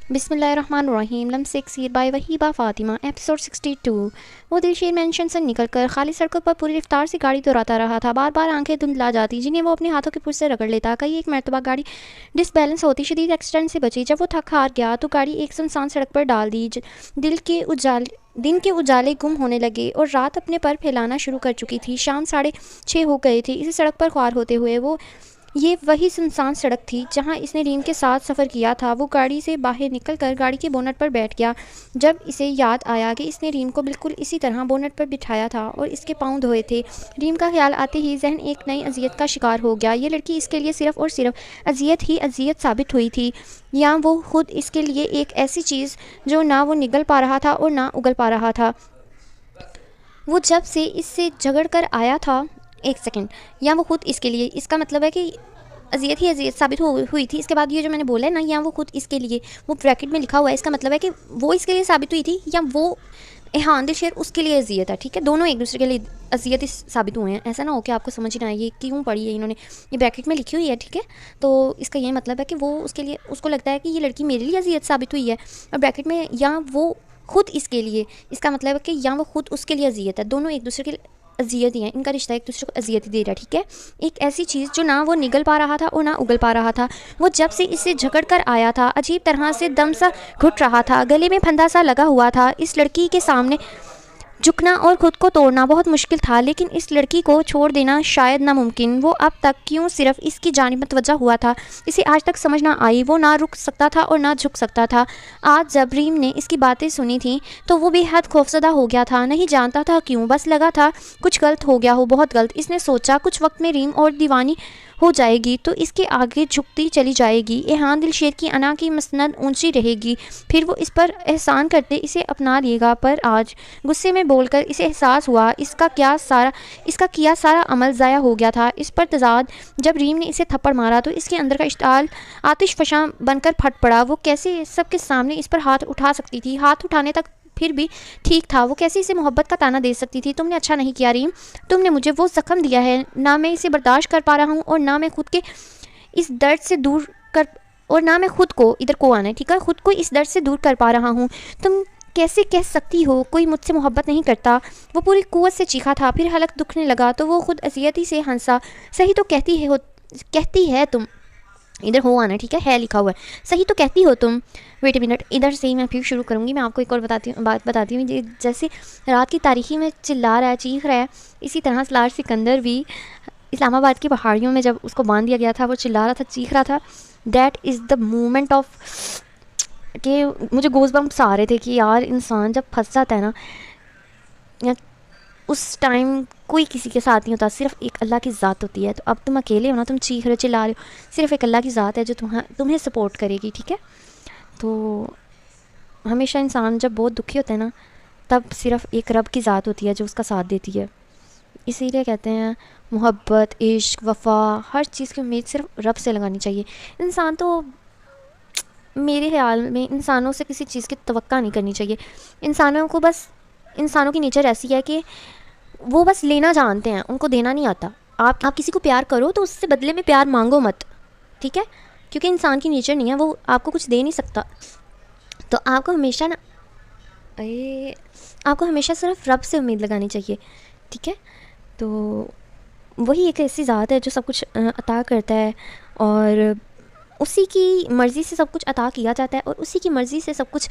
بسم اللہ الرحمن الرحیم لمس ایک سیر بائی وہیبہ فاطمہ ایپیسوڈ 62۔ وہ دلشیر مینشن سے نکل کر خالی سڑکوں پر پوری رفتار سے گاڑی دوڑاتا رہا تھا، بار بار آنکھیں دھندلا جاتی جنہیں وہ اپنے ہاتھوں کے پرس سے رگڑ لیتا۔ کئی ایک مرتبہ گاڑی ڈس بیلنس ہوتی شدید ایکسیڈنٹ سے بچی۔ جب وہ تھک ہار گیا تو گاڑی ایک سنسان سڑک پر ڈال دی۔ دن کے اجالے گم ہونے لگے اور رات اپنے پر پھیلانا شروع کر چکی تھی۔ شام 6:30 ہو گئے تھے۔ اسی سڑک پر خوار ہوتے ہوئے یہ وہی سنسان سڑک تھی جہاں اس نے ریم کے ساتھ سفر کیا تھا۔ وہ گاڑی سے باہر نکل کر گاڑی کے بونٹ پر بیٹھ گیا جب اسے یاد آیا کہ اس نے ریم کو بالکل اسی طرح بونٹ پر بٹھایا تھا اور اس کے پاؤں دھوئے تھے۔ ریم کا خیال آتے ہی ذہن ایک نئی اذیت کا شکار ہو گیا۔ یہ لڑکی اس کے لیے صرف اور صرف اذیت ہی اذیت ثابت ہوئی تھی، یا وہ خود اس کے لیے ایک ایسی چیز جو نہ وہ نگل پا رہا تھا اور نہ اگل پا رہا تھا۔ وہ جب سے اس سے جھگڑ کر آیا تھا، ایک سیکنڈ، یا وہ خود اس کے لیے، اس کا مطلب ہے کہ اذیت ہی اذیت ثابت ہوئی تھی۔ اس کے بعد یہ جو میں نے بولا ہے نا، یا وہ خود اس کے لیے، وہ بریکٹ میں لکھا ہوا ہے، اس کا مطلب ہے کہ وہ اس کے لیے ثابت ہوئی تھی یا وہ دلشیر اس کے لیے اذیت ہے۔ ٹھیک ہے، دونوں ایک دوسرے کے لیے اذیت ہی ثابت ہوئے ہیں۔ ایسا نہ ہو کہ آپ کو سمجھ نہ آئے یہ کیوں پڑھی ہے انہوں نے، یہ بریکٹ میں لکھی ہوئی ہے۔ ٹھیک ہے، تو اس کا یہ مطلب ہے کہ وہ اس کے لیے، اس کو لگتا ہے کہ یہ لڑکی میرے لیے اذیت ثابت ہوئی ہے، اور بریکٹ میں یا وہ خود اس کے لیے، اس کا مطلب ہے کہ یا وہ خود اس کے لیے اذیت ہے۔ دونوں ایک دوسرے کے اذیت ہی ہیں، ان کا رشتہ ایک دوسرے کو اذیت ہی دے رہا ہے۔ ٹھیک ہے، ایک ایسی چیز جو نہ وہ نگل پا رہا تھا اور نہ اگل پا رہا تھا۔ وہ جب سے اس سے جھگڑ کر آیا تھا عجیب طرح سے دم سا گھٹ رہا تھا، گلے میں پھندا سا لگا ہوا تھا۔ اس لڑکی کے سامنے جھکنا اور خود کو توڑنا بہت مشکل تھا، لیکن اس لڑکی کو چھوڑ دینا شاید ناممکن۔ وہ اب تک کیوں صرف اس کی جانب متوجہ ہوا تھا، اسے آج تک سمجھ نہ آئی۔ وہ نہ رک سکتا تھا اور نہ جھک سکتا تھا۔ آج جب ریم نے اس کی باتیں سنی تھیں تو وہ بے حد خوفزدہ ہو گیا تھا، نہیں جانتا تھا کیوں، بس لگا تھا کچھ غلط ہو گیا ہو، بہت غلط۔ اس نے سوچا کچھ وقت میں ریم اور دیوانی ہو جائے گی تو اس کے آگے جھکتی چلی جائے گی۔ دلشیر کی انا کی مسند اونچی رہے گی، پھر وہ اس پر احسان کرتے اسے اپنا لے گا۔ پر آج غصے میں بول کر اسے احساس ہوا اس کا کیا سارا عمل ضائع ہو گیا تھا۔ اس پر تضاد، جب ریم نے اسے تھپڑ مارا تو اس کے اندر کا اشتعال آتش فشاں بن کر پھٹ پڑا۔ وہ کیسے سب کے سامنے اس پر ہاتھ اٹھا سکتی تھی؟ ہاتھ اٹھانے تک پھر بھی ٹھیک تھا، وہ کیسے اسے محبت کا تانا دے سکتی تھی؟ تم نے اچھا نہیں کیا ریم، تم نے مجھے وہ زخم دیا ہے، نہ میں اسے برداشت کر پا رہا ہوں اور نہ میں خود کے اس درد سے دور کر، اور نہ میں خود کو ادھر کو آنا ہے، ٹھیک ہے، خود کو اس درد سے دور کر پا رہا ہوں۔ تم کیسے کہہ سکتی ہو کوئی مجھ سے محبت نہیں کرتا؟ وہ پوری قوت سے چیخا تھا، پھر حلق دکھنے لگا تو وہ خود اذیتی سے ہنسا۔ صحیح تو کہتی ہے تم، ادھر ہو آنا، ٹھیک ہے لکھا ہوا ہے، صحیح تو کہتی ہو تم۔ ویٹ اے منٹ، ادھر سے ہی میں پھر شروع کروں گی۔ میں آپ کو ایک اور بات بتاتی ہوں، جیسے رات کی تاریکی میں چلا رہا ہے، چیخ رہا ہے، اسی طرح سالار سکندر بھی اسلام آباد کی پہاڑیوں میں جب اس کو باندھ دیا گیا تھا، وہ چلا رہا تھا، چیخ رہا تھا۔ That is the moment of, کہ مجھے گوز بمپس آ رہے تھے کہ یار انسان جب پھنس جاتا ہے نا، یا اس ٹائم کوئی کسی کے ساتھ نہیں ہوتا، صرف ایک اللہ کی ذات ہوتی ہے۔ تو اب تم اکیلے ہو نا، تم چیخ رہے چلا رہے ہو، صرف ایک اللہ کی ذات ہے جو تمہیں سپورٹ کرے گی، ٹھیک ہے۔ تو ہمیشہ انسان جب بہت دکھی ہوتا ہے نا، تب صرف ایک رب کی ذات ہوتی ہے جو اس کا ساتھ دیتی ہے۔ اسی لیے کہتے ہیں محبت، عشق، وفا، ہر چیز کی امید صرف رب سے لگانی چاہیے۔ انسان تو، میرے خیال میں انسانوں سے کسی چیز کی توقع نہیں کرنی چاہیے۔ انسانوں کی نیچر ایسی ہے کہ وہ بس لینا جانتے ہیں، ان کو دینا نہیں آتا۔ آپ کسی کو پیار کرو تو اس سے بدلے میں پیار مانگو مت، ٹھیک ہے، کیونکہ انسان کی نیچر نہیں ہے، وہ آپ کو کچھ دے نہیں سکتا۔ تو آپ کو ہمیشہ صرف رب سے امید لگانی چاہیے، ٹھیک ہے۔ تو وہی ایک ایسی ذات ہے جو سب کچھ عطا کرتا ہے، اور اسی کی مرضی سے سب کچھ عطا کیا جاتا ہے، اور اسی کی مرضی سے سب کچھ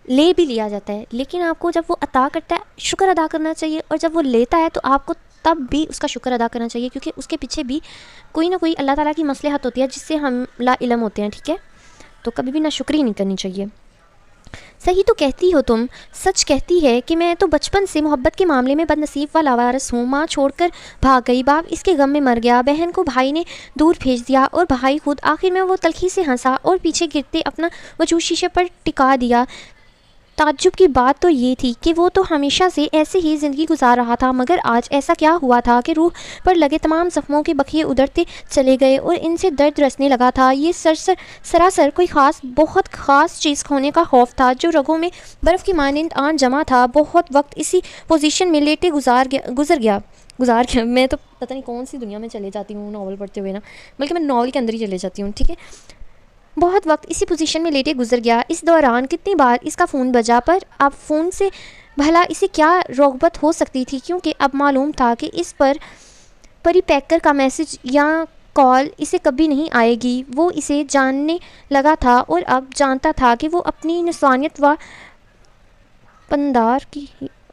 لے بھی لیا جاتا ہے۔ لیکن آپ کو جب وہ عطا کرتا ہے شکر ادا کرنا چاہیے، اور جب وہ لیتا ہے تو آپ کو تب بھی اس کا شکر ادا کرنا چاہیے، کیونکہ اس کے پیچھے بھی کوئی نہ کوئی اللہ تعالیٰ کی مصلحت ہوتی ہے جس سے ہم لا علم ہوتے ہیں، ٹھیک ہے۔ تو کبھی بھی ناشکری نہیں کرنی چاہیے۔ صحیح تو کہتی ہو تم، سچ کہتی ہے کہ میں تو بچپن سے محبت کے معاملے میں بد نصیب و لاوارث ہوں۔ ماں چھوڑ کر بھاگ گئی، باپ اس کے غم میں مر گیا، بہن کو بھائی نے دور بھیج دیا، اور بھائی خود۔ آخر میں وہ تلخی سے ہنسا اور پیچھے گرتے اپنا وجود شیشے پر ٹکا دیا۔ تعجب کی بات تو یہ تھی کہ وہ تو ہمیشہ سے ایسے ہی زندگی گزار رہا تھا، مگر آج ایسا کیا ہوا تھا کہ روح پر لگے تمام زخموں کے بخیے ادھرتے چلے گئے اور ان سے درد رسنے لگا تھا۔ یہ سراسر کوئی بہت خاص چیز کھونے کا خوف تھا جو رگوں میں برف کی مانند آن جمع تھا۔ بہت وقت اسی پوزیشن میں لیٹے گزر گیا۔ میں تو پتہ نہیں کون سی دنیا میں چلے جاتی ہوں ناول پڑھتے ہوئے نا، بلکہ میں ناول کے اندر ہی چلے جاتی ہوں، ٹھیک ہے۔ بہت وقت اسی پوزیشن میں لیٹے گزر گیا۔ اس دوران کتنی بار اس کا فون بجا، پر اب فون سے بھلا اسے کیا رغبت ہو سکتی تھی، کیونکہ اب معلوم تھا کہ اس پر پری پیکر کا میسج یا کال اسے کبھی نہیں آئے گی۔ وہ اسے جاننے لگا تھا اور اب جانتا تھا کہ وہ اپنی نسوانیت و پندار کی،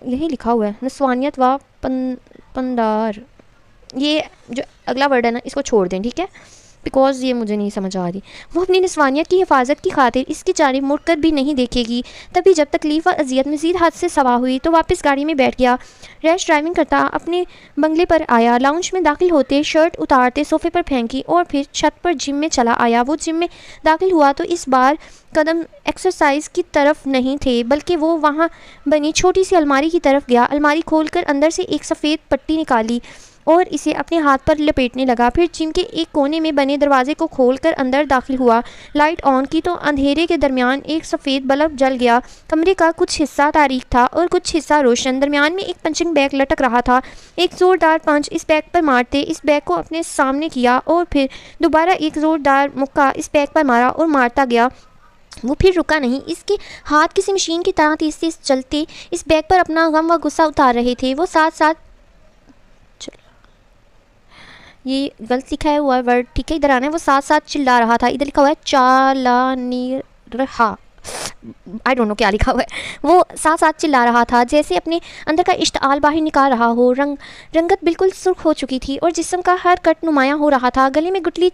یہی لکھا ہوا ہے نسوانیت و پندار، یہ جو اگلا ورڈ ہے نا اس کو چھوڑ دیں، ٹھیک ہے، بیکاز یہ مجھے نہیں سمجھ آ رہی۔ وہ اپنی نسوانیت کی حفاظت کی خاطر اس کی جانب مڑ کر بھی نہیں دیکھے گی۔ تبھی جب تکلیف اور اذیت مزید حد سے سوا ہوئی تو واپس گاڑی میں بیٹھ گیا۔ ریش ڈرائیونگ کرتا اپنے بنگلے پر آیا، لاؤنج میں داخل ہوتے شرٹ اتارتے صوفے پر پھینکی اور پھر چھت پر جم میں چلا آیا۔ وہ جم میں داخل ہوا تو اس بار قدم ایکسرسائز کی طرف نہیں تھے، بلکہ وہ وہاں بنی چھوٹی سی الماری کی طرف گیا۔ الماری کھول کر اندر سے ایک سفید پٹی نکالی اور اسے اپنے ہاتھ پر لپیٹنے لگا۔ پھر جم کے ایک کونے میں بنے دروازے کو کھول کر اندر داخل ہوا۔ لائٹ آن کی تو اندھیرے کے درمیان ایک سفید بلب جل گیا۔ کمرے کا کچھ حصہ تاریک تھا اور کچھ حصہ روشن۔ درمیان میں ایک پنچنگ بیگ لٹک رہا تھا۔ ایک زوردار پنچ اس بیگ پر مارتے اس بیگ کو اپنے سامنے کیا اور پھر دوبارہ ایک زوردار مکہ اس بیگ پر مارا اور مارتا گیا۔ وہ پھر رکا نہیں۔ اس کے ہاتھ کسی مشین کی طرح تیز تیز چلتے اس بیگ پر اپنا غم و غصہ اتار رہے تھے۔ وہ ساتھ ساتھ، یہ غلط لکھا ہے ہوا ورڈ، ٹھیک ہے، ادھر آنا ہے، وہ ساتھ ساتھ چلا رہا تھا۔ ادھر لکھا ہوا ہے چالانی رہا، آئی ڈونٹ نو کیا لکھا ہوا ہے۔ وہ ساتھ ساتھ چلا رہا تھا جیسے اپنے اندر کا اشتعال باہر نکال رہا ہو۔ رنگت بالکل سرخ ہو چکی تھی اور جسم کا ہر کٹ نمایاں ہو رہا تھا۔ گلے میں گٹلی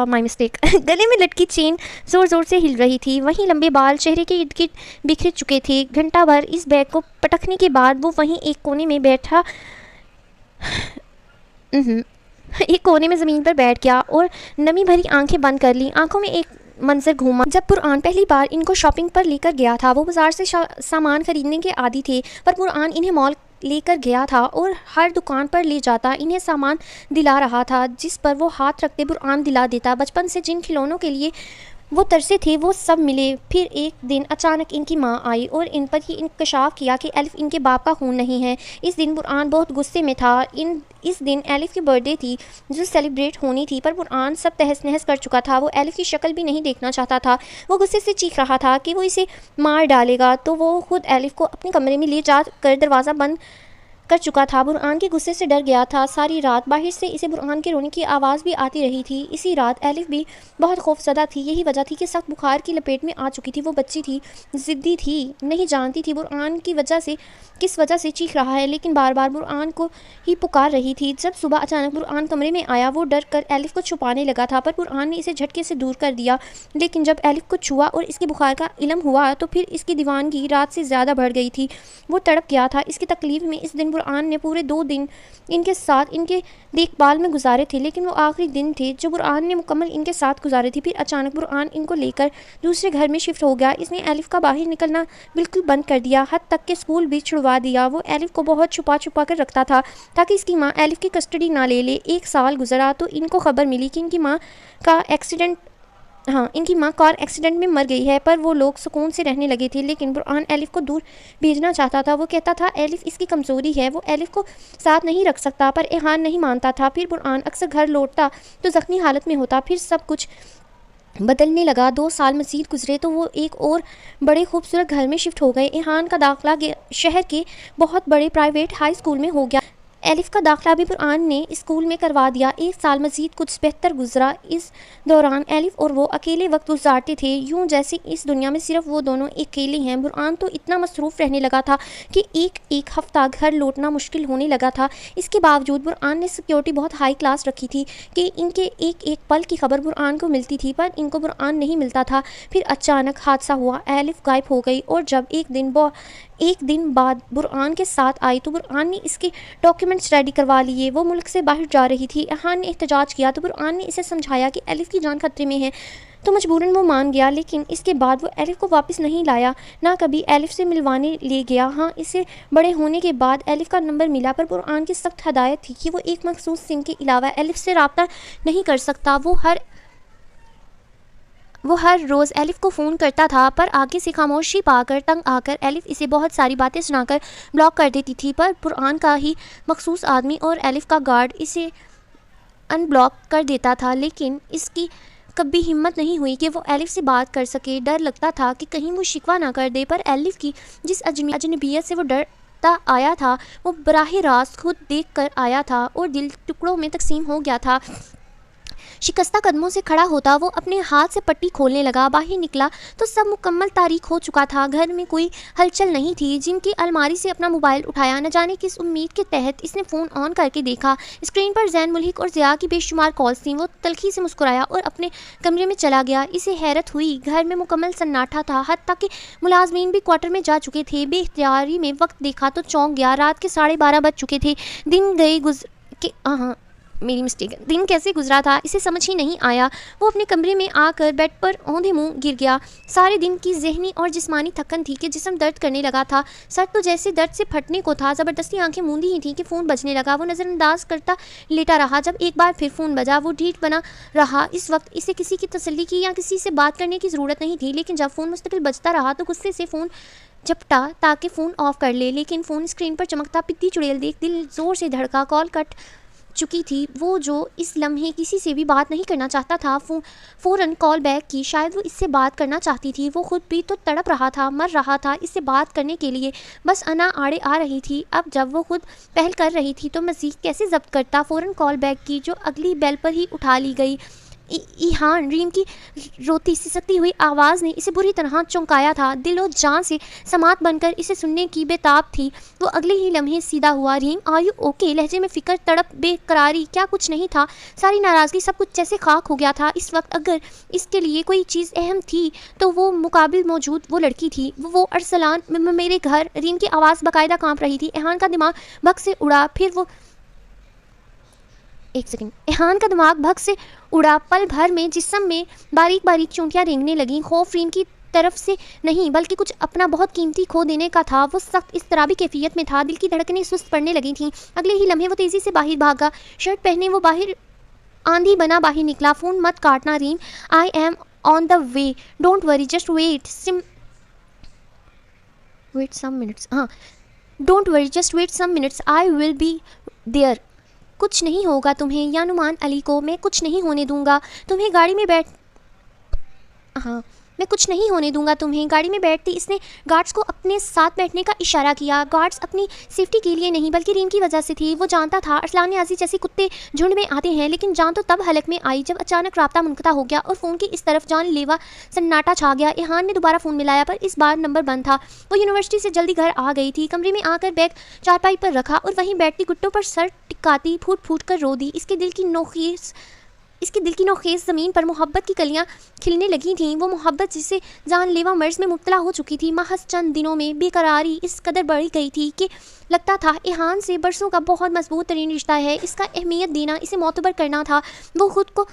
مائی مسٹیک گلے میں لٹکی چین زور زور سے ہل رہی تھی۔ وہیں لمبے بال چہرے کے ارد گرد بکھر چکے تھے۔ گھنٹہ بھر اس بیگ کو پٹکنے کے بعد وہ وہیں ایک کونے میں زمین پر بیٹھ گیا اور نمی بھری آنکھیں بند کر لی۔ آنکھوں میں ایک منظر گھوما جب قرآن پہلی بار ان کو شاپنگ پر لے کر گیا تھا۔ وہ بازار سے سامان خریدنے کے عادی تھے، پر قرآن انہیں مال لے کر گیا تھا اور ہر دکان پر لے جاتا انہیں سامان دلا رہا تھا جس پر وہ ہاتھ رکھتے قرآن دلا دیتا۔ بچپن سے جن کھلونوں کے لیے وہ ترسے تھے وہ سب ملے۔ پھر ایک دن اچانک ان کی ماں آئی اور ان پر یہ انکشاف کیا کہ الف ان کے باپ کا خون نہیں ہے۔ اس دن قرآن بہت غصے میں تھا۔ اس دن الف کی برتھ ڈے تھی جو سیلیبریٹ ہونی تھی، پر قرآن سب تہس نہس کر چکا تھا۔ وہ الف کی شکل بھی نہیں دیکھنا چاہتا تھا۔ وہ غصے سے چیخ رہا تھا کہ وہ اسے مار ڈالے گا، تو وہ خود الف کو اپنے کمرے میں لے جا کر دروازہ بند کر چکا تھا۔ قرآن کے غصے سے ڈر گیا تھا۔ ساری رات باہر سے اسے قرآن کے رونے کی آواز بھی آتی رہی تھی۔ اسی رات الف بھی بہت خوف زدہ تھی۔ یہی وجہ تھی کہ سخت بخار کی لپیٹ میں آ چکی تھی۔ وہ بچی تھی، ضدی تھی، نہیں جانتی تھی قرآن کی کس وجہ سے چیخ رہا ہے، لیکن بار بار قرآن کو ہی پکار رہی تھی۔ جب صبح اچانک قرآن کمرے میں آیا وہ ڈر کر الف کو چھپانے لگا تھا، پر قرآن نے اسے جھٹکے سے دور کر دیا۔ لیکن جب الف کو چھوا اور اس کے بخار کا علم ہوا تو پھر اس کی دیوانگی رات سے زیادہ بڑھ گئی تھی۔ وہ تڑپ گیا تھا۔ اس کی تکلیف میں اس دن قرآن نے پورے 2 دن ان کے ساتھ ان کے دیکھ بھال میں گزارے تھے، لیکن وہ آخری دن تھے جو قرآن نے مکمل ان کے ساتھ گزارے تھے۔ پھر اچانک قرآن ان کو لے کر دوسرے گھر میں شفٹ ہو گیا۔ اس نے الف کا باہر نکلنا بالکل بند کر دیا، حد تک کہ اسکول بھی چھڑوا دیا۔ وہ الف کو بہت چھپا کر رکھتا تھا تاکہ اس کی ماں الف کی کسٹڈی نہ لے لے۔ 1 سال گزرا تو ان کو خبر ملی کہ ان کی ماں کار ایکسیڈنٹ میں مر گئی ہے، پر وہ لوگ سکون سے رہنے لگے تھے۔ لیکن قرآن الف کو دور بھیجنا چاہتا تھا۔ وہ کہتا تھا الف اس کی کمزوری ہے، وہ الف کو ساتھ نہیں رکھ سکتا، پر ایحان نہیں مانتا تھا۔ پھر قرآن اکثر گھر لوٹتا تو زخمی حالت میں ہوتا۔ پھر سب کچھ بدلنے لگا۔ 2 سال مزید گزرے تو وہ ایک اور بڑے خوبصورت گھر میں شفٹ ہو گئے۔ ایحان کا داخلہ شہر کے بہت بڑے پرائیویٹ ہائی اسکول میں ہو گیا۔ الف کا داخلہ بھی قرآن نے اسکول میں کروا دیا۔ 1 سال مزید کچھ بہتر گزرا۔ اس دوران الف اور وہ اکیلے وقت گزارتے تھے، یوں جیسے اس دنیا میں صرف وہ دونوں اکیلے ہیں۔ قرآن تو اتنا مصروف رہنے لگا تھا کہ ایک ہفتہ گھر لوٹنا مشکل ہونے لگا تھا۔ اس کے باوجود قرآن نے سیکیورٹی بہت ہائی کلاس رکھی تھی کہ ان کے ایک پل کی خبر قرآن کو ملتی تھی، پر ان کو قرآن نہیں ملتا تھا۔ پھر اچانک حادثہ ہوا، الف غائب ہو گئی، اور جب ایک دن بعد قرآن کے ساتھ آئی تو قرآن نے اس کے ڈاکیومنٹس ریڈی کروا لیے۔ وہ ملک سے باہر جا رہی تھی۔ ایحان نے احتجاج کیا تو قرآن نے اسے سمجھایا کہ الف کی جان خطرے میں ہے، تو مجبوراً وہ مان گیا۔ لیکن اس کے بعد وہ الف کو واپس نہیں لایا، نہ کبھی الف سے ملوانے لے گیا۔ ہاں، اسے بڑے ہونے کے بعد الف کا نمبر ملا، پر قرآن کی سخت ہدایت تھی کہ وہ ایک مخصوص سم کے علاوہ الف سے رابطہ نہیں کر سکتا۔ وہ ہر روز الف کو فون کرتا تھا، پر آگے سے خاموشی پا کر تنگ آ کر الف اسے بہت ساری باتیں سنا کر بلاک کر دیتی تھی۔ پر قرآن کا ہی مخصوص آدمی اور الف کا گارڈ اسے ان بلاک کر دیتا تھا۔ لیکن اس کی کبھی ہمت نہیں ہوئی کہ وہ ایلف سے بات کر سکے۔ ڈر لگتا تھا کہ کہیں وہ شکوہ نہ کر دے، پر ایلف کی جس اجنبیت سے وہ ڈرتا آیا تھا وہ براہ راست خود دیکھ کر آیا تھا اور دل ٹکڑوں میں تقسیم ہو گیا تھا۔ شکستہ قدموں سے کھڑا ہوتا وہ اپنے ہاتھ سے پٹی کھولنے لگا۔ باہر نکلا تو سب مکمل تاریک ہو چکا تھا۔ گھر میں کوئی ہلچل نہیں تھی۔ جن کی الماری سے اپنا موبائل اٹھایا، نہ جانے کس امید کے تحت اس نے فون آن کر کے دیکھا۔ اسکرین پر زین، ملحق اور ضیاء کی بے شمار کالز تھیں۔ وہ تلخی سے مسکرایا اور اپنے کمرے میں چلا گیا۔ اسے حیرت ہوئی، گھر میں مکمل سناٹا تھا، حتیٰ کہ ملازمین بھی کوارٹر میں جا چکے تھے۔ بے اختیاری میں وقت دیکھا تو چونک گیا۔ رات کے 12:30 بج چکے تھے۔ دن کیسے گزرا تھا اسے سمجھ ہی نہیں آیا۔ وہ اپنے کمرے میں آ کر بیڈ پر اوندھے منہ گر گیا۔ سارے دن کی ذہنی اور جسمانی تھکن تھی کہ جسم درد کرنے لگا تھا۔ سر تو جیسے درد سے پھٹنے کو تھا۔ زبردستی آنکھیں موندی ہی تھیں کہ فون بجنے لگا۔ وہ نظر انداز کرتا لیٹا رہا۔ جب ایک بار پھر فون بجا، وہ ڈھیٹ بنا رہا۔ اس وقت اسے کسی کی تسلی کی یا کسی سے بات کرنے کی ضرورت نہیں تھی، لیکن جب فون مستقل بجتا رہا تو غصے سے فون جھپٹا تاکہ فون آف کر لے، لیکن فون اسکرین پر چمکتا پتی چڑیل دیکھ دل زور سے دھڑکا۔ کال کٹ چکی تھی۔ وہ جو اس لمحے کسی سے بھی بات نہیں کرنا چاہتا تھا، فوراً کال بیک کی۔ شاید وہ اس سے بات کرنا چاہتی تھی۔ وہ خود بھی تو تڑپ رہا تھا، مر رہا تھا اس سے بات کرنے کے لیے، بس انا آڑے آ رہی تھی۔ اب جب وہ خود پہل کر رہی تھی تو مزید کیسے ضبط کرتا۔ فوراً کال بیک کی جو اگلی بیل پر ہی اٹھا لی گئی۔ ایہان، ریم کی روتی سسکتی ہوئی آواز نے اسے بری طرح چونکایا تھا۔ دل و جان سے سماعت بن کر اسے سننے کی بے تاب تھی۔ وہ اگلے ہی لمحے سیدھا ہوا۔ Reem, are you okay? لہجے میں فکر، تڑپ، بے قراری، کیا کچھ نہیں تھا؟ ساری ناراضگی، سب کچھ جیسے خاک ہو گیا تھا۔ اس وقت اگر اس کے لیے کوئی چیز اہم تھی تو وہ مقابل موجود وہ لڑکی تھی۔ وہ ارسلان، میرے گھر۔ ریم کی آواز باقاعدہ کانپ رہی تھی۔ ایہان کا دماغ بھگ سے اڑا۔ ایہان کا دماغ بھگ سے اڑا۔ پل بھر میں جسم میں باریک باریک چونٹیاں رینگنے لگیں۔ خوف ریم کی طرف سے نہیں بلکہ کچھ اپنا بہت قیمتی کھو دینے کا تھا۔ وہ سخت اضطرابی کیفیت میں تھا۔ دل کی دھڑکنیں سست پڑنے لگی تھیں۔ اگلے ہی لمحے وہ تیزی سے باہر بھاگا۔ شرٹ پہنے وہ آندھی بنا باہر نکلا۔ فون مت کاٹنا Reem, I am on the way, don't worry, just wait some minutes, I will be there. کچھ نہیں ہوگا تمہیں یا نعمان علی کو، میں کچھ نہیں ہونے دوں گا تمہیں۔ گاڑی میں بیٹھتی اس نے گارڈز کو اپنے ساتھ بیٹھنے کا اشارہ کیا۔ گارڈز اپنی سیفٹی کے لیے نہیں بلکہ ریم کی وجہ سے تھی۔ وہ جانتا تھا ارسلان نیازی جیسے کتے جھنڈ میں آتے ہیں، لیکن جان تو تب حلق میں آئی جب اچانک رابطہ منقطع ہو گیا اور فون کی اس طرف جان لیوا سناٹا چھا گیا۔ ایہان نے دوبارہ فون ملایا پر اس بار نمبر بند تھا۔ وہ یونیورسٹی سے جلدی گھر آ گئی تھی۔ کمرے میں آ کر بیگ چارپائی پر رکھا اور وہیں بیٹھتی گٹوں پر سر ٹکاتی پھوٹ پھوٹ کر رو دی۔ اس کے دل کی نوخیز زمین پر محبت کی کلیاں کھلنے لگی تھیں۔ وہ محبت جسے جان لیوا مرض میں مبتلا ہو چکی تھی۔ محض چند دنوں میں بے قراری اس قدر بڑھ گئی تھی کہ لگتا تھا ایہان سے برسوں کا بہت مضبوط ترین رشتہ ہے۔ اس کا اہمیت دینا اسے معتبر کرنا تھا۔ وہ خود کو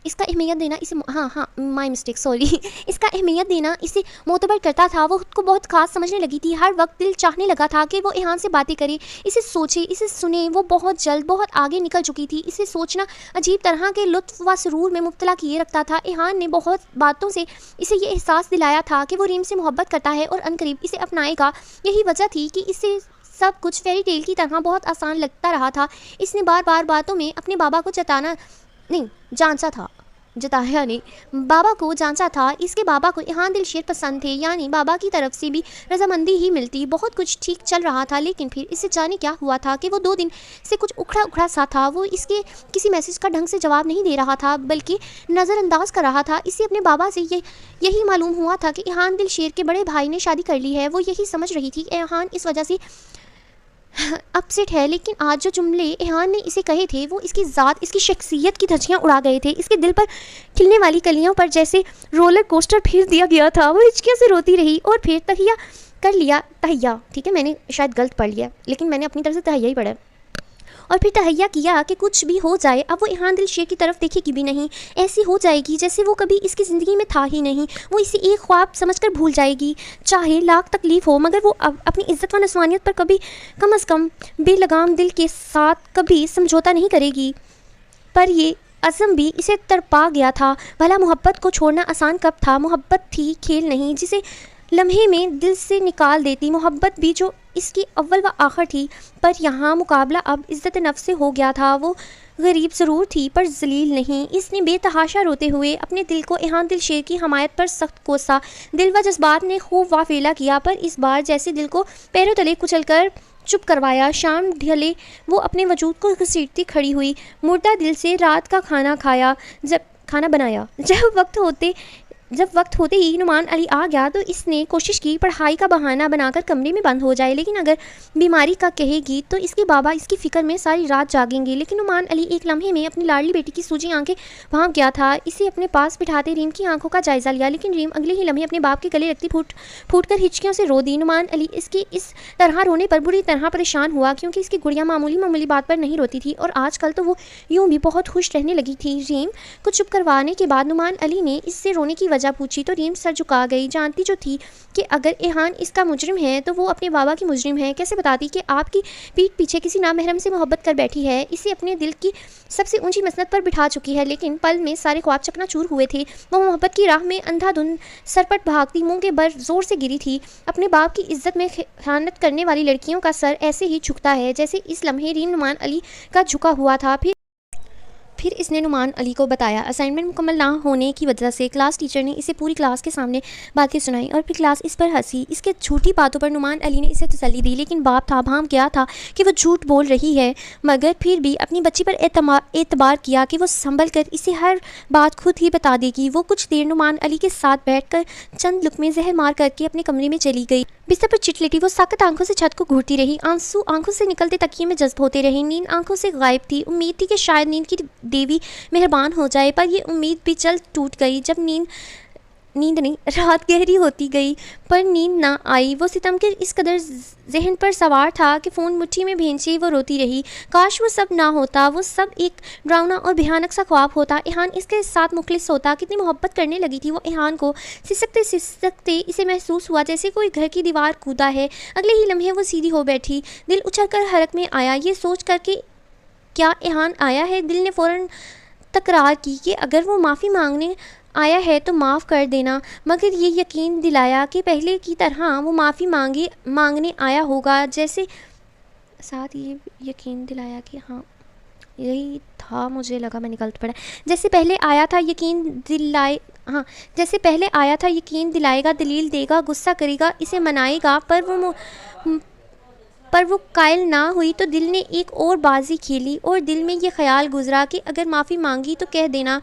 اس کا اہمیت دینا اسے معتبر کرتا تھا۔ وہ خود کو بہت خاص سمجھنے لگی تھی۔ ہر وقت دل چاہنے لگا تھا کہ وہ ایہان سے باتیں کرے، اسے سوچے، اسے سنے۔ وہ بہت جلد بہت آگے نکل چکی تھی۔ اسے سوچنا عجیب طرح کے لطف و سرور میں مبتلا کیے رکھتا تھا۔ ایہان نے بہت باتوں سے اسے یہ احساس دلایا تھا کہ وہ ریم سے محبت کرتا ہے اور عنقریب اسے اپنائے گا۔ یہی وجہ تھی کہ اسے سب کچھ فیری ٹیل کی طرح بہت آسان لگتا رہا تھا۔ اس نے بار بار باتوں میں اپنے بابا کو جانچا تھا۔ اس کے بابا کو ایہان دلشیر پسند تھے، یعنی بابا کی طرف سے بھی رضامندی ہی ملتی۔ بہت کچھ ٹھیک چل رہا تھا، لیکن پھر اسے جانے کیا ہوا تھا کہ وہ 2 دن سے کچھ اکھڑا سا تھا۔ وہ اس کے کسی میسج کا ڈھنگ سے جواب نہیں دے رہا تھا بلکہ نظر انداز کر رہا تھا۔ اسے اپنے بابا سے یہی معلوم ہوا تھا کہ ایہان دلشیر کے بڑے بھائی نے شادی کر لی ہے۔ وہ یہی سمجھ رہی تھی کہ ایہان اس وجہ سے اپسیٹ ہے، لیکن آج جو جملے ایہان نے اسے کہے تھے وہ اس کی ذات، اس کی شخصیت کی دھجیاں اڑا گئے تھے۔ اس کے دل پر کھلنے والی کلیوں پر جیسے رولر کوسٹر پھیر دیا گیا تھا۔ وہ ہچکیوں سے روتی رہی اور پھر تہیہ ٹھیک ہے، میں نے شاید غلط پڑھ لیا، لیکن میں نے اپنی طرف سے تہیہ ہی پڑھا، اور پھر تہیہ کیا کہ کچھ بھی ہو جائے اب وہ ایہان دلشیر کی طرف دیکھے گی بھی نہیں۔ ایسی ہو جائے گی جیسے وہ کبھی اس کی زندگی میں تھا ہی نہیں۔ وہ اسے ایک خواب سمجھ کر بھول جائے گی، چاہے لاکھ تکلیف ہو، مگر وہ اپنی عزت و نسوانیت پر کبھی کم از کم بے لگام دل کے ساتھ کبھی سمجھوتا نہیں کرے گی۔ پر یہ عزم بھی اسے تڑپا گیا تھا۔ بھلا محبت کو چھوڑنا آسان کب تھا؟ محبت تھی کھیل نہیں جسے لمحے میں دل سے نکال دیتی، محبت بھی جو اس کی اول و آخر تھی۔ پر یہاں مقابلہ اب عزت نفس سے ہو گیا تھا۔ وہ غریب ضرور تھی پر ذلیل نہیں۔ اس نے بے تحاشا روتے ہوئے اپنے دل کو ایہان دلشیر کی حمایت پر سخت کوسا۔ دل و جذبات نے خوب وافیلا کیا پر اس بار جیسے دل کو پیروں تلے کچل کر چپ کروایا۔ شام ڈھلے وہ اپنے وجود کو گھسیٹتی کھڑی ہوئی۔ مردہ دل سے رات کا کھانا بنایا۔ جب وقت ہوتے ہی نعمان علی آ گیا تو اس نے کوشش کی پڑھائی کا بہانہ بنا کر کمرے میں بند ہو جائے، لیکن اگر بیماری کا کہے گی تو اس کے بابا اس کی فکر میں ساری رات جاگیں گے۔ لیکن نعمان علی ایک لمحے میں اپنی لاڈلی بیٹی کی سوجی آنکھیں بھانپ گیا تھا۔ اسے اپنے پاس بٹھاتے ریم کی آنکھوں کا جائزہ لیا، لیکن ریم اگلے ہی لمحے اپنے باپ کے گلے لگتی پھوٹ کر ہچکیوں سے رو دی۔ نعمان علی اس کی اس طرح رونے پر بری طرح پریشان ہوا، کیونکہ اس کی گڑیا معمولی بات پر نہیں روتی تھی اور آج کل تو وہ یوں بھی بہت خوش رہنے لگی تھی۔ ریم کو چپ کروانے کے بعد نعمان علی نے اس سے رونے کی وجہ پوچھی تو ریم سر جھکا گئی۔ جانتی جو تھی کہ اگر ایہان اس کا مجرم ہے تو وہ اپنے بابا کی مجرم ہے، کیسے بتاتی کہ آپ کی پیٹھ پیچھے کسی نامحرم سے محبت کر بیٹھی ہے، اسے اپنے دل کی سب سے اونچی مسند پر بٹھا چکی ہے۔ لیکن پل میں سارے خواب چکنا چور ہوئے تھے۔ وہ محبت کی راہ میں اندھا دھند سرپٹ بھاگتی منہ کے بر زور سے گری تھی۔ اپنے باپ کی عزت میں خیانت کرنے والی لڑکیوں کا سر ایسے ہی جھکتا ہے جیسے اس لمحے ریم نعمان علی کا جھکا ہوا تھا۔ پھر اس نے نعمان علی کو بتایا اسائنمنٹ مکمل نہ ہونے کی وجہ سے کلاس ٹیچر نے اسے پوری کلاس کے سامنے باتیں سنائی اور پھر کلاس اس پر ہنسی۔ اس کے جھوٹی باتوں پر نعمان علی نے اسے تسلی دی، لیکن باپ تھا بھانپ گیا تھا کہ وہ جھوٹ بول رہی ہے، مگر پھر بھی اپنی بچی پر اعتبار کیا کہ وہ سنبھل کر اسے ہر بات خود ہی بتا دے گی۔ وہ کچھ دیر نعمان علی کے ساتھ بیٹھ کر چند لقمے زہر مار کر کے اپنے کمرے میں چلی گئی۔ بستر پر چٹ لیٹی وہ ساکت آنکھوں سے چھت کو گھورتی رہی، آنسو آنکھوں سے نکلتے تکیے میں جذب ہوتے رہے۔ نیند آنکھوں سے غائب تھی۔ امید تھی کہ شاید نیند کی دیوی مہربان ہو جائے، پر یہ امید بھی جلد ٹوٹ گئی جب رات گہری ہوتی گئی پر نیند نہ آئی۔ وہ ستم کے اس قدر ذہن پر سوار تھا کہ فون مٹھی میں بھینچے وہ روتی رہی۔ کاش وہ سب نہ ہوتا، وہ سب ایک ڈراؤنا اور بھیانک سا خواب ہوتا۔ ایہان اس کے ساتھ مخلص ہوتا، کتنی محبت کرنے لگی تھی وہ ایہان کو۔ سسکتے اسے محسوس ہوا جیسے کوئی گھر کی دیوار کودا ہے۔ اگلے ہی لمحے وہ سیدھی ہو بیٹھی، دل اچھل کر حرکت میں آیا، یہ سوچ کر کہ کیا ایہان آیا ہے۔ دل نے فوراً تکرار کی کہ اگر وہ معافی مانگنے آیا ہے تو معاف کر دینا، مگر یہ یقین دلایا کہ پہلے کی طرح وہ معافی مانگنے آیا ہوگا، جیسے ساتھ یہ یقین دلایا کہ ہاں یہی تھا، مجھے لگا میں نکل پڑا، جیسے پہلے آیا تھا یقین دلائے گا، دلیل دے گا، غصہ کرے گا، اسے منائے گا، پر وہ قائل نہ ہوئی تو دل نے ایک اور بازی کھیلی اور دل میں یہ خیال گزرا کہ اگر معافی مانگی تو کہہ دینا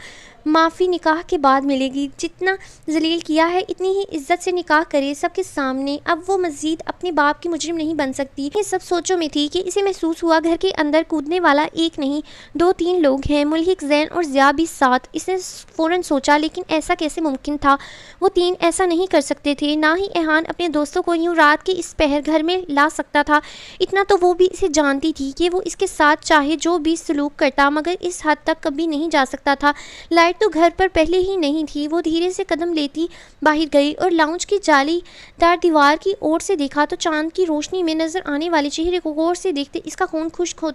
معافی نکاح کے بعد ملے گی، جتنا ذلیل کیا ہے اتنی ہی عزت سے نکاح کرے سب کے سامنے، اب وہ مزید اپنے باپ کی مجرم نہیں بن سکتی۔ یہ سب سوچوں میں تھی کہ اسے محسوس ہوا گھر کے اندر کودنے والا ایک نہیں 2-3 لوگ ہیں، ملحق زین اور ضیاء بھی ساتھ۔ اس نے فوراً سوچا لیکن ایسا کیسے ممکن تھا، وہ 3 ایسا نہیں کر سکتے تھے، نہ ہی ایہان اپنے دوستوں کو یوں رات کے اس پہر گھر میں لا سکتا تھا۔ اتنا تو وہ بھی اسے جانتی تھی کہ وہ اس کے ساتھ چاہے جو بھی سلوک کرتا مگر اس حد تک کبھی نہیں جا سکتا تھا۔ لائٹ تو گھر پر پہلے ہی نہیں تھی۔ وہ دھیرے سے قدم لیتی باہر گئی اور لاؤنج کی جالی دار دیوار کی اور سے دیکھا تو چاند کی روشنی میں نظر آنے والے چہرے کو غور سے دیکھتے اس کا خون خشک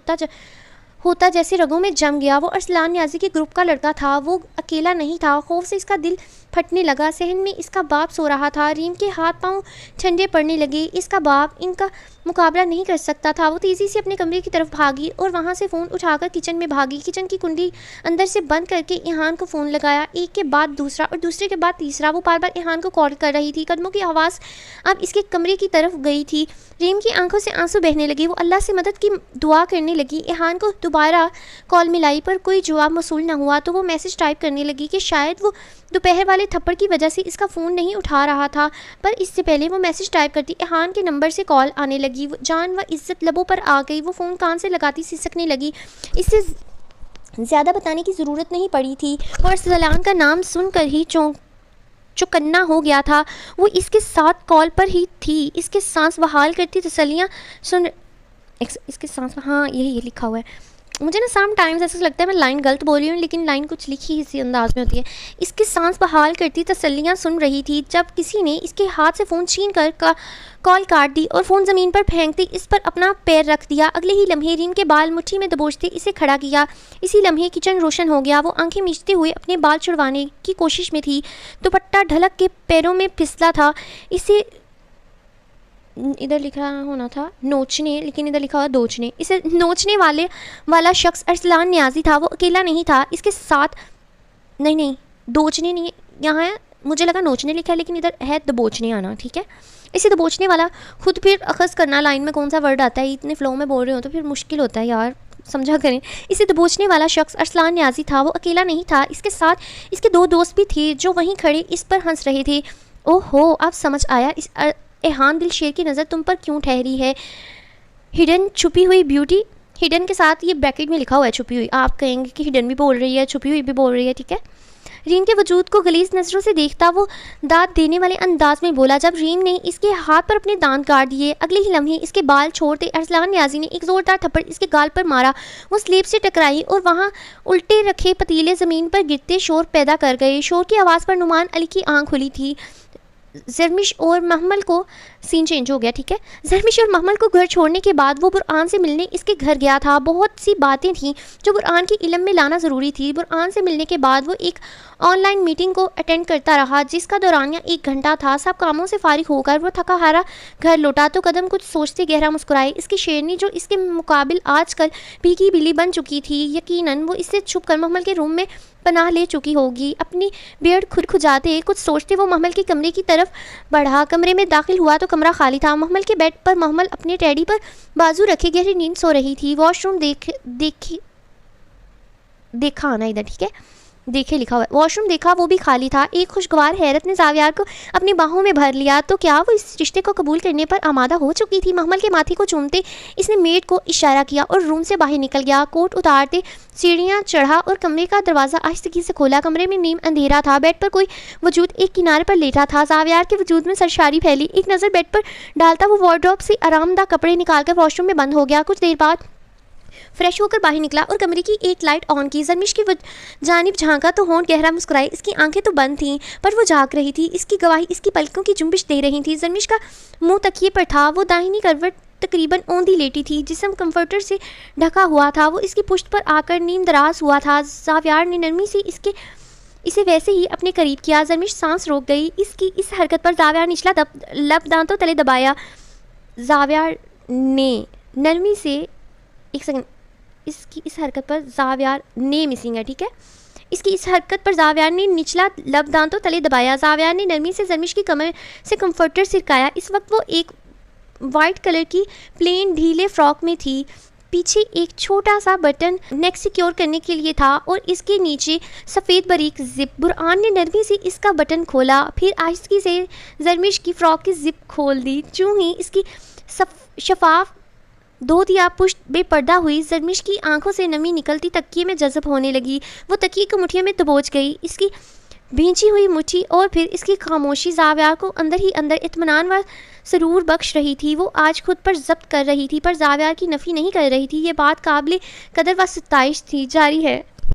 ہوتا جیسے رگوں میں جم گیا۔ وہ ارسلان نیازی کے گروپ کا لڑکا تھا، وہ اکیلا نہیں تھا۔ خوف سے اس کا دل پھٹنے لگا۔ صحن میں اس کا باپ سو رہا تھا۔ ریم کے ہاتھ پاؤں ٹھنڈے پڑنے لگے۔ اس کا باپ ان کا مقابلہ نہیں کر سکتا تھا۔ وہ تیزی سے اپنے کمرے کی طرف بھاگی اور وہاں سے فون اٹھا کر کچن میں بھاگی۔ کچن کی کنڈی اندر سے بند کر کے ایہان کو فون لگایا، ایک کے بعد دوسرا اور دوسرے کے بعد تیسرا۔ وہ بار بار ایہان کو کال کر رہی تھی۔ قدموں کی آواز اب اس کے کمرے کی طرف گئی تھی۔ ریم کی آنکھوں سے آنسو بہنے لگے۔ وہ اللہ سے مدد کی دعا کرنے لگی۔ ایہان کو دوبارہ کال ملائی پر کوئی جواب موصول نہ ہوا تو وہ میسج ٹائپ کرنے لگی کہ شاید وہ دوپہر والے تھپڑ کی وجہ سے اس کا فون نہیں اٹھا رہا تھا، پر اس سے پہلے وہ میسج ٹائپ کرتی ایہان کے نمبر سے کال آنے لگی۔ جان و عزت لبوں پر آ گئی۔ وہ فون کان سے لگاتی سسکنے لگی۔ اس سے زیادہ بتانے کی ضرورت نہیں پڑی تھی، وہ ارسلان کا نام سن کر ہی چوکنا ہو گیا تھا۔ وہ اس کے ساتھ کال پر ہی تھی، اس کے سانس بحال کرتی تسلیاں سن اس کے سانس ہاں یہ لکھا ہوا ہے، مجھے نا سم ٹائمز ایسا لگتا ہے میں لائن غلط بول رہی ہوں لیکن لائن کچھ لکھی اسی انداز میں ہوتی ہے۔ اس کی سانس بحال کرتی تسلیاں سن رہی تھی جب کسی نے اس کے ہاتھ سے فون چھین کر کال کاٹ دی اور فون زمین پر پھینکتے اس پر اپنا پیر رکھ دیا۔ اگلے ہی لمحے ریم کے بال مٹھی میں دبوچتے اسے کھڑا کیا۔ اسی لمحے کچن روشن ہو گیا۔ وہ آنکھیں میچتے ہوئے اپنے بال چھڑوانے کی کوشش میں تھی۔ دوپٹہ ڈھلک کے پیروں میں پھسلا تھا۔ اسے ادھر لکھ رہا ہونا تھا نوچنے، لیکن ادھر لکھا ہوا دوچنے. اسے نوچنے والا شخص ارسلان نیازی تھا. وہ اکیلا نہیں تھا، اس کے ساتھ نہیں دوچنے نہیں، یہاں مجھے لگا نوچنے لکھا ہے لیکن ادھر ہے دبوچنے آنا. ٹھیک ہے، اسے دبوچنے والا خود پھر اخذ کرنا لائن میں کون سا ورڈ آتا ہے، اتنے فلو میں بول رہے ہو تو پھر مشکل ہوتا ہے یار، سمجھا کریں. اسے دبوچنے والا شخص ارسلان نیازی تھا. وہ اکیلا نہیں تھا، اس کے ساتھ اس کے 2 دوست بھی تھے جو وہیں کھڑے اس پر ہنس رہے تھے. او ہو، اب سمجھ آیا اس احان دل شیر کی نظر تم پر کیوں ٹھہری ہے. ہڈن چھپی ہوئی بیوٹی، ہڈن کے ساتھ یہ بریکٹ میں لکھا ہوا ہے چھپی ہوئی، آپ کہیں گے کہ ہڈن بھی بول رہی ہے چھپی ہوئی بھی بول رہی ہے. ٹھیک ہے، ریم کے وجود کو غلیظ نظروں سے دیکھتا وہ داد دینے والے انداز میں بولا. جب ریم نے اس کے ہاتھ پر اپنے دانت کاٹ دیے، اگلے ہی لمحے اس کے بال چھوڑتے ارسلان نیازی نے ایک زوردار تھپڑ اس کے گال پر مارا. وہ سلیب سے ٹکرائی اور وہاں الٹے رکھے پتیلے زمین پر گرتے شور پیدا کر گئے. شور کی آواز پر نعمان علی کی آنکھ کھلی تھی. زرمش اور محمل کو سین چینج ہو گیا. ٹھیک ہے، زرمش اور محمل کو گھر چھوڑنے کے بعد وہ برآن سے ملنے اس کے گھر گیا تھا. بہت سی باتیں تھیں جو برآن کے علم میں لانا ضروری تھی. برآن سے ملنے کے بعد وہ ایک آن لائن میٹنگ کو اٹینڈ کرتا رہا جس کا دورانیہ 1 گھنٹہ تھا. سب کاموں سے فارغ ہو کر وہ تھکا ہارا گھر لوٹا تو قدم کچھ سوچتے گہرا مسکرائے. اس کی شیرنی جو اس کے مقابل آج کل بھیگی بلی بن چکی تھی، یقیناً وہ اس سے چھپ کر محمل کے روم میں پناہ لے چکی ہوگی. اپنی بیئرڈ خود کھجاتے کچھ سوچتے وہ محمل کے کمرے کی طرف بڑھا. کمرے میں داخل ہوا تو کمرہ خالی تھا. محمل کے بیڈ پر محمل اپنے ٹیڈی پر بازو رکھے گہری نیند سو رہی تھی. واش روم دیکھا آنا ادھر. ٹھیک ہے، دیکھے لکھا ہوا ہے. واش روم دیکھا، وہ بھی خالی تھا. ایک خوشگوار حیرت نے زاویار کو اپنی باہوں میں بھر لیا. تو کیا وہ اس رشتے کو قبول کرنے پر آمادہ ہو چکی تھی؟ محمل کے ماتھے کو چومتے اس نے میڈ کو اشارہ کیا اور روم سے باہر نکل گیا. کوٹ اتارتے سیڑھیاں چڑھا اور کمرے کا دروازہ آہستگی سے کھولا. کمرے میں نیم اندھیرا تھا. بیڈ پر کوئی وجود ایک کنارے پر لیٹا تھا. زاویار کے وجود میں سرشاری پھیلی. ایک نظر بیڈ پر ڈالتا وہ وارڈروب سے آرام دہ کپڑے نکال کر واش روم میں بند ہو گیا. کچھ دیر بعد فریش ہو کر باہر نکلا اور کمرے کی ایک لائٹ آن کی. زرمش کی جانب جھانکا تو ہونٹ گہرا مسکرائے. اس کی آنکھیں تو بند تھیں پر وہ جاگ رہی تھی. اس کی گواہی اس کی پلکوں کی جنبش دے رہی تھی. زرمش کا منہ تکیے پر تھا. وہ داہنی کروٹ تقریباً اوندھی لیٹی تھی. جسم کمفرٹر سے ڈھکا ہوا تھا. وہ اس کی پشت پر آ کر نیم دراز ہوا تھا. زاویار نے نرمی سے اسے ویسے ہی اپنے قریب کیا. زرمش سانس روک گئی. اس کی اس حرکت پر زاویار نچلا لب دانتوں تلے دبایا. زاویار نے نرمی سے ایک سیکنڈ اس کی اس حرکت پر زاویار نے مسنگ ہے. ٹھیک ہے، اس کی اس حرکت پر زاویار نے نچلا لب دانتوں تلے دبایا. زاویار نے نرمی سے زرمش کی کمر سے کمفرٹر سرکایا. اس وقت وہ ایک وائٹ کلر کی پلین ڈھیلے فراک میں تھی. پیچھے ایک چھوٹا سا بٹن نیک سیکیور کرنے کے لیے تھا اور اس کے نیچے سفید باریک زپ. برآن نے نرمی سے اس کا بٹن کھولا، پھر آہستگی سے زرمش کی فراک کی زپ کھول دی. چوں ہی اس کی شفاف دھوتیا پشت بے پردہ ہوئی، زرمش کی آنکھوں سے نمی نکلتی تکیے میں جذب ہونے لگی. وہ تکیے کو مٹھیوں میں دبوچ گئی. اس کی بھینچی ہوئی مٹھی اور پھر اس کی خاموشی زاویار کو اندر ہی اندر اطمینان و سرور بخش رہی تھی. وہ آج خود پر ضبط کر رہی تھی پر زاویار کی نفی نہیں کر رہی تھی. یہ بات قابل قدر و ستائش تھی. جاری ہے.